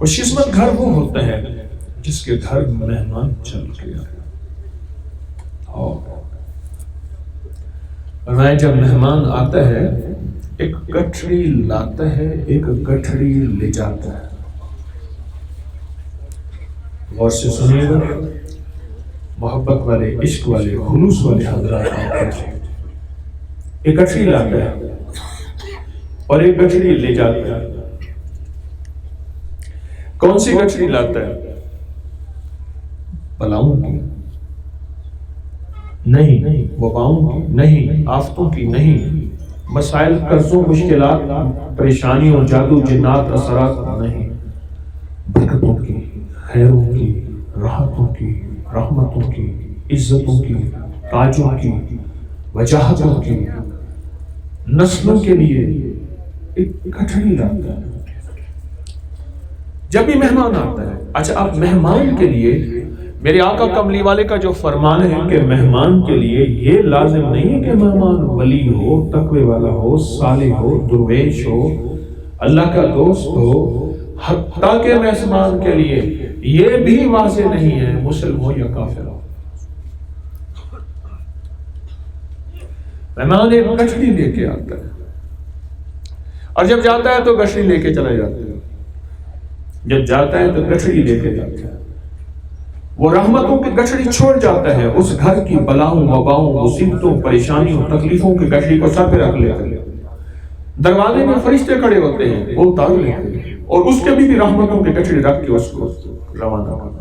خوش قسمت گھر وہ ہوتا ہے جس کے گھر مہمان چل گیا. اور جب مہمان آتا ہے ایک گٹھڑی لاتا ہے، ایک گٹھڑی لے جاتا ہے. غور سے سنیے گا، محبت والے، عشق والے، خلوص والے حضرات، ایک گٹھڑی لاتا ہے اور ایک گٹھڑی لے جاتا ہے. کون سی گٹھڑی لاتا ہے؟ بلاؤں کی نہیں، وباؤں کی نہیں، آفتوں کی نہیں، مسائل، قرضوں، مشکلات، پریشانیوں، جادو، جنات، اثرات نہیں، برکتوں کی، خیروں کی، راحتوں کی، رحمتوں کی، عزتوں کی، تاجوں کی، وجاہتوں کی، نسلوں کے لیے ایک گٹھڑی لاتا ہے. جب بھی مہمان آتا ہے، اچھا اب مہمان کے لیے میرے آقا کملی والے کا جو فرمان ہے کہ مہمان کے لیے یہ لازم نہیں ہے کہ مہمان ولی ہو، تقوی والا ہو، صالح ہو، درویش ہو، اللہ کا دوست ہو. حتیٰ کہ مہمان کے لیے یہ بھی واضح نہیں ہے مسلم ہو یا کافر ہو. مہمان ایک گٹھڑی لے کے آتا ہے اور جب جاتا ہے تو گٹھڑی لے کے چلا جاتا ہے. جب جاتا ہے تو گٹھڑی لے کے جاتا ہے. وہ رحمتوں کی گٹھڑی چھوڑ جاتا ہے، اس گھر کی بلاؤں، وباؤں، مصیبتوں، پریشانیوں، تکلیفوں کی گٹھڑی کو سر پہ رکھ لیتا ہے. دروازے میں فرشتے کھڑے ہوتے ہیں، وہ اتار لیتے ہیں اور اس کے بھی رحمتوں کی گٹھڑی رکھ کے اس کو روانہ کرتے ہیں.